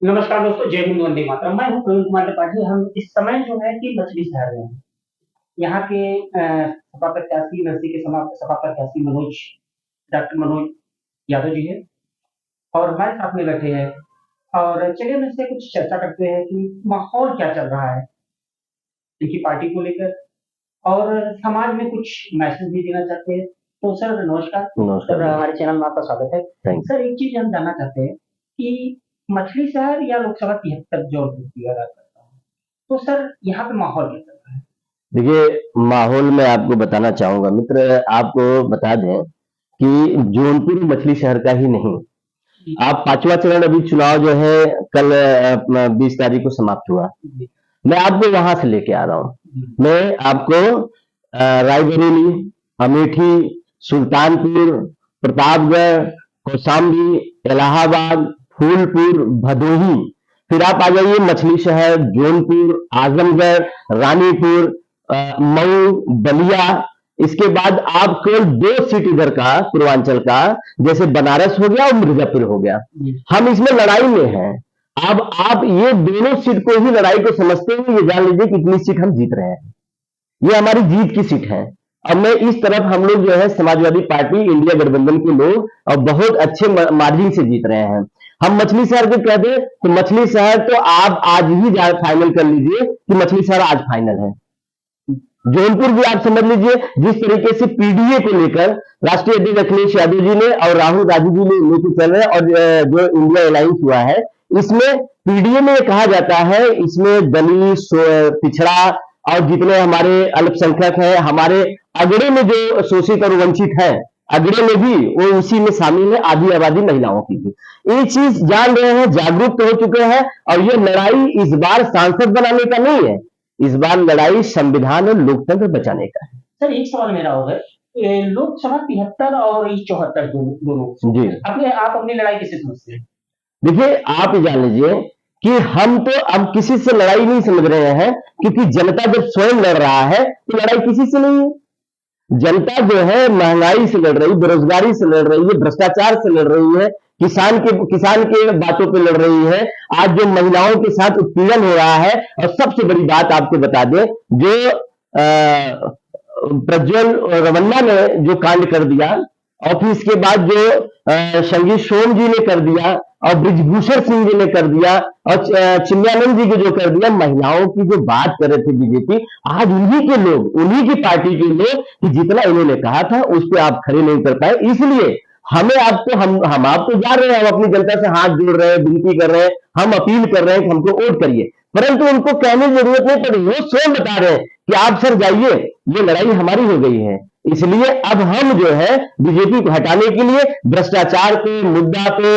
नमस्कार दोस्तों, जय हिंद, वंदे मातरम। मैं हूँ प्रवीण कुमार त्रिपाठी। हम इस समय जो है कि मछली शहर में हैं। यहाँ के सपा प्रत्याशी, नरसिंह के सपा प्रत्याशी डॉक्टर मनोज यादव जी हैं और हमारे साथ में बैठे हैं। और चलिए हम इससे कुछ चर्चा करते हैं कि माहौल क्या चल रहा है इनकी पार्टी को लेकर, और समाज में कुछ मैसेज भी देना चाहते हैं। तो सर नमस्कार। नमस्कार सर जी। हमारे चैनल में आपका स्वागत है। थैंक सर एक चीज हम जानना चाहते हैं कि मछली शहर या लोकसभा 73 जौनपुर की अगर करता हूँ, तो सर यहाँ पे माहौल क्या चल रहा है? देखिए, माहौल मैं आपको बताना चाहूंगा मित्र, आपको बता दें कि जौनपुर मछली शहर का ही नहीं, जी, आप पांचवा चरण अभी चुनाव जो है कल 20 तारीख को समाप्त हुआ। जी, मैं आपको वहां से लेके आ रहा हूँ। जी, मैं आपको रायबरेली, अमेठी, सुल्तानपुर, प्रतापगढ़, कौशाम्बी, इलाहाबाद, फूलपुर, भदोही, फिर आप आ जाइए मछली शहर, जौनपुर, आजमगढ़, रानीपुर, मऊ, बलिया। इसके बाद आप केवल 2 सीट इधर का पूर्वांचल का, जैसे बनारस हो गया और मिर्जापुर हो गया, जी, हम इसमें लड़ाई में हैं। अब आप ये दोनों सीट को ही लड़ाई को समझते हुए ये जान लीजिए कि इतनी सीट हम जीत रहे हैं, ये हमारी जीत की सीट है। अब मैं इस तरफ हम लोग जो है समाजवादी पार्टी इंडिया गठबंधन के लोग और बहुत अच्छे मार्जिन से जीत रहे हैं। हम मछली शहर को कह दें तो मछली शहर तो आप आज ही फाइनल कर लीजिए कि मछली शहर आज फाइनल है। जौनपुर भी आप समझ लीजिए, जिस तरीके से पीडीए को लेकर राष्ट्रीय अध्यक्ष अखिलेश यादव जी ने और राहुल गांधी जी ने लेकर चल रहे हैं, और जो इंडिया अलायंस हुआ है, इसमें पीडीए में कहा जाता है, इसमें दलित, पिछड़ा और जितने हमारे अल्पसंख्यक हैं, हमारे अगड़े में जो शोषित और वंचित है, अगड़े में भी वो उसी में शामिल है, आधी आबादी महिलाओं की भी। ये चीज जान रहे हैं, जागरूक हो चुके हैं, और ये लड़ाई इस बार सांसद बनाने का नहीं है, इस बार लड़ाई संविधान और लोकतंत्र बचाने का है। सर एक सवाल मेरा होगा, लोकसभा 73 और ये 74 दोनों दोनों जी, आप अपनी लड़ाई किससे समझते हैं? देखिए, आप ये जान लीजिए कि हम तो अब किसी से लड़ाई नहीं समझ रहे हैं, क्योंकि जनता जब स्वयं लड़ रहा है तो लड़ाई किसी से नहीं है। जनता जो है महंगाई से लड़ रही, बेरोजगारी से लड़ रही है, भ्रष्टाचार से लड़ रही है, किसान के बातों पे लड़ रही है। आज जो महिलाओं के साथ उत्पीड़न हो रहा है, और सबसे बड़ी बात आपको बता दें, जो प्रज्वल रमन्ना ने जो कांड कर दिया, और फिर इसके बाद जो संगीत सोम जी ने कर दिया, और ब्रिजभूषण सिंह जी ने कर दिया, और चिन्मयानंद जी को जो कर दिया, महिलाओं की जो बात कर रहे थे बीजेपी, आज उन्हीं के लोग, उन्हीं की पार्टी के लोग, कि जितना इन्होंने कहा था उस पर आप खड़े नहीं कर पाए। इसलिए हमें आपको हम आपको जा रहे हैं, हम अपनी जनता से हाथ जोड़ रहे हैं, विनती कर रहे हैं, हम अपील कर रहे हैं कि हमको वोट करिए, परंतु उनको कहने की जरूरत नहीं पड़ी, वो स्वयं बता रहे हैं कि आप सर जाइए, ये लड़ाई हमारी हो गई है। इसलिए अब हम जो है बीजेपी को हटाने के लिए भ्रष्टाचार पे, मुद्दा पे,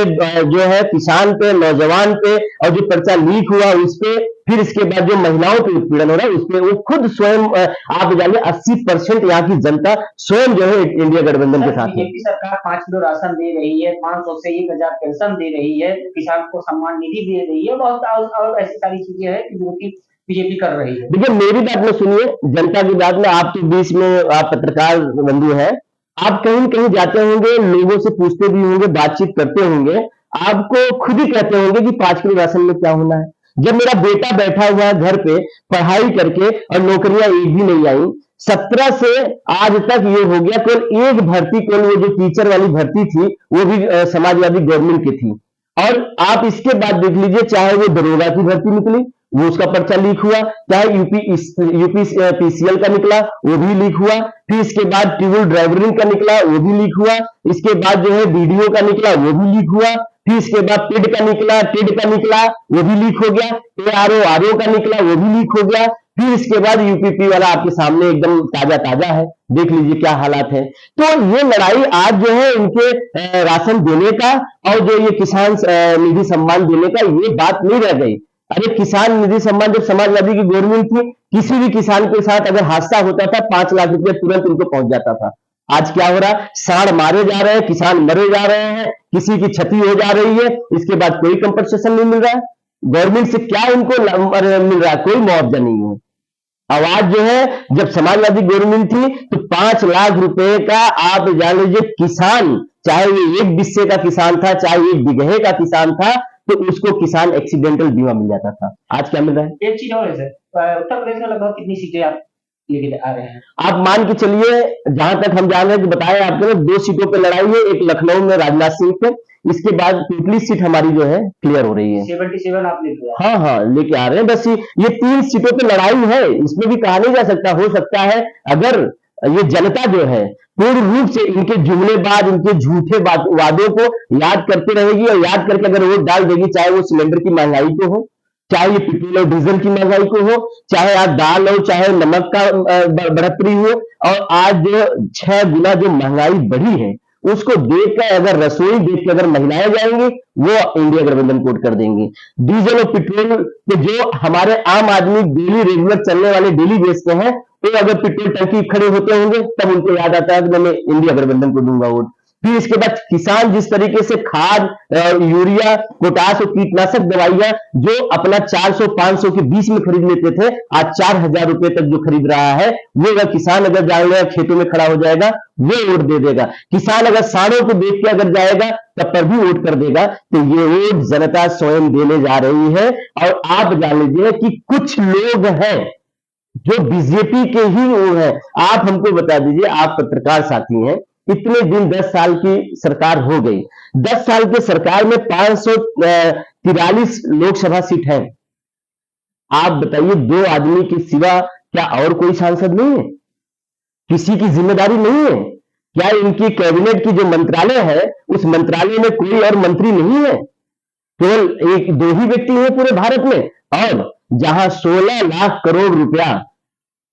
जो है किसान पे, नौजवान पे, और जो पर्चा लीक हुआ उस पे, फिर इसके बाद जो महिलाओं पे उत्पीड़न हो रहा है उस पे, वो खुद स्वयं, आप जानिए 80% यहाँ की जनता स्वयं जो है इंडिया गठबंधन के साथ है। बीजेपी सरकार 5 किलो राशन दे रही है, 500 से 1000 पेंशन दे रही है, किसान को सम्मान निधि दे रही है, बहुत और ऐसी सारी चीजें हैं जो कि बीजेपी कर रही है। देखिए, मेरी बात में सुनिए, जनता की बात में, आप तो बीच में आप पत्रकार बंधु हैं, आप कहीं कहीं जाते होंगे, लोगों से पूछते भी होंगे, बातचीत करते होंगे, आपको खुद ही कहते होंगे कि 5 किलो राशन में क्या होना है। जब मेरा बेटा बैठा हुआ है घर पे पढ़ाई करके, और नौकरियां एक भी नहीं आई, 17 से आज तक ये हो गया, केवल एक भर्ती, केवल वो जो टीचर वाली भर्ती थी, वो भी समाजवादी गवर्नमेंट की थी। और आप इसके बाद देख लीजिए, चाहे वो दरोगा की भर्ती निकली, वो उसका पर्चा लीक हुआ, चाहे यूपी पीसीएल का निकला, वो भी लीक हुआ, फिर इसके बाद ट्यूबल ड्राइवरिंग का निकला, वो भी लीक हुआ, इसके बाद जो है बीडीओ का निकला, वो भी लीक हुआ, फिर इसके बाद टेड का निकला, वो भी लीक हो गया, आरओ का निकला, वो भी लीक हो गया, फिर इसके बाद यूपीपी वाला आपके सामने एकदम ताजा ताजा है, देख लीजिए क्या हालात है। तो ये लड़ाई आज जो है इनके राशन देने का, और जो ये किसान निधि सम्मान देने का, ये बात नहीं रह गई। अरे किसान निधि सम्मान जब समाजवादी की गवर्नमेंट थी, किसी भी किसान के साथ अगर हादसा होता था, 5 लाख रुपया तुरंत उनको पहुंच जाता था। आज क्या हो रहा है, सांड मारे जा रहे हैं, किसान मरे जा रहे हैं, किसी की क्षति हो जा रही है, इसके बाद कोई कंपनसेशन नहीं मिल रहा है। गवर्नमेंट से क्या उनको मिल रहा है, कोई मुआवजा नहीं है। आवाज जो है, जब समाजवादी गवर्नमेंट थी तो 5 लाख रुपए का, आप जान लीजिए, किसान, चाहे वो 1 बिस्से का किसान था, चाहे 1 बीघे का किसान था, तो उसको किसान एक्सीडेंटल बीमा मिल जाता था। आज क्या मिल रहा है? एक चीज और है सर, उत्तर प्रदेश में लगभग कितनी सीटें आप लेके आ रहे हैं? आप मान के चलिए, जहां तक हम जान रहे हैं कि बताया आपको ना, 2 सीटों पे लड़ाई है, एक लखनऊ में राजनाथ सिंह पे, इसके बाद टोटली सीट हमारी जो है क्लियर हो रही है। 77 आप लेके आए। हाँ हाँ, लेके आ रहे हैं। बस ये 3 सीटों पे लड़ाई है, इसमें भी कहा नहीं जा सकता। हो सकता है अगर ये जनता जो है पूर्ण रूप से इनके जुमलेबाज, इनके झूठे वादों को याद करते रहेगी और याद करके अगर वोट डाल देगी, चाहे वो सिलेंडर की महंगाई को हो, चाहे ये पेट्रोल और डीजल की महंगाई को हो, चाहे आज दाल हो, चाहे नमक का बढ़ोतरी हो, और आज जो 6 गुना जो महंगाई बढ़ी है उसको देखकर, अगर रसोई देख के अगर महिलाएं जाएंगी, वो इंडिया गठबंधन को वोट कर देंगी। डीजल और पेट्रोल के जो हमारे आम आदमी डेली रेगुलर चलने वाले डेली बेस पे हैं, तो अगर पेट्रोल टंकी खड़े होते होंगे तब उनको याद आता है कि मैं इंडिया गठबंधन को दूंगा वोट। फिर इसके बाद किसान जिस तरीके से खाद, यूरिया, पोटास और कीटनाशक दवाइयां जो अपना 400-500 के बीच में खरीद लेते थे, आज 4,000 रुपए तक जो खरीद रहा है, वो अगर किसान अगर जाएगा खेतों में खड़ा हो जाएगा, वो वोट दे देगा। किसान अगर साड़ों को देख के अगर जाएगा तब पर भी वोट कर देगा। तो ये वोट जनता स्वयं देने जा रही है। और आप जान लीजिए कि कुछ लोग हैं जो बीजेपी के ही वो है। आप हमको बता दीजिए, आप पत्रकार साथी हैं, इतने दिन 10 साल की सरकार हो गई, 10 साल की सरकार में 543 लोकसभा सीट है। आप बताइए, 2 आदमी के सिवा क्या और कोई सांसद नहीं है? किसी की जिम्मेदारी नहीं है क्या? इनकी कैबिनेट की जो मंत्रालय है, उस मंत्रालय में कोई और मंत्री नहीं है? केवल 1-2 ही व्यक्ति हैं पूरे भारत में, और जहां 16 लाख करोड़ रुपया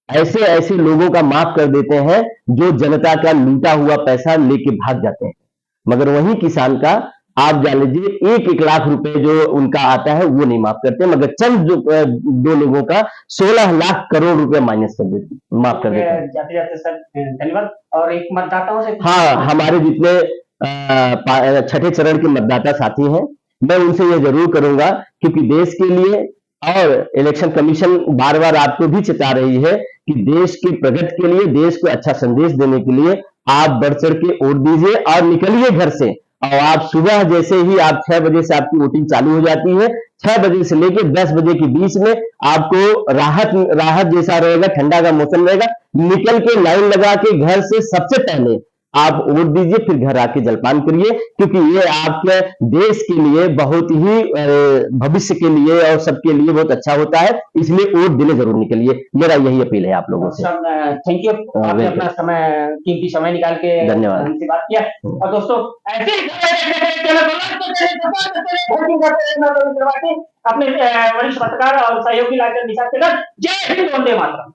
ऐसे ऐसे लोगों का माफ कर देते हैं जो जनता का लूटा हुआ पैसा लेके भाग जाते हैं। मगर वही किसान का आप जान लीजिए 1-1 लाख रुपए जो उनका आता है वो नहीं माफ करते, मगर चंद 2 लोगों का 16 लाख करोड़ रुपए माइनस कर देते, माफ कर देते हैं। जाते जाते सर धन्यवाद। और एक मतदाताओं से, हाँ, हमारे जितने छठे चरण के मतदाता साथी हैं, मैं उनसे यह जरूर करूंगा, क्योंकि देश के लिए, और इलेक्शन कमीशन बार बार आपको भी चेता रही है कि देश की प्रगति के लिए, देश को अच्छा संदेश देने के लिए आप बढ़ चढ़ के वोट दीजिए और निकलिए घर से। और आप सुबह जैसे ही आप 6 बजे से आपकी वोटिंग चालू हो जाती है, 6 बजे से लेकर 10 बजे के बीच में आपको राहत जैसा रहेगा, ठंडा का मौसम रहेगा, निकल के लाइन लगा के घर से सबसे पहले आप वोट दीजिए, फिर घर आके जलपान करिए, क्योंकि ये आपके देश के लिए बहुत ही भविष्य के लिए और सबके लिए बहुत अच्छा होता है। इसलिए वोट देने जरूर निकलिए, मेरा यही अपील है आप लोगों से। थैंक यू, आपने अपना समय, कीमती समय निकाल के धन्यवाद हमसे बात किया। और दोस्तों, ऐसे ही अपने वरिष्ठ पत्रकार और सहयोगी लाकर निशात के साथ, जय हिंद, वंदे मातरम।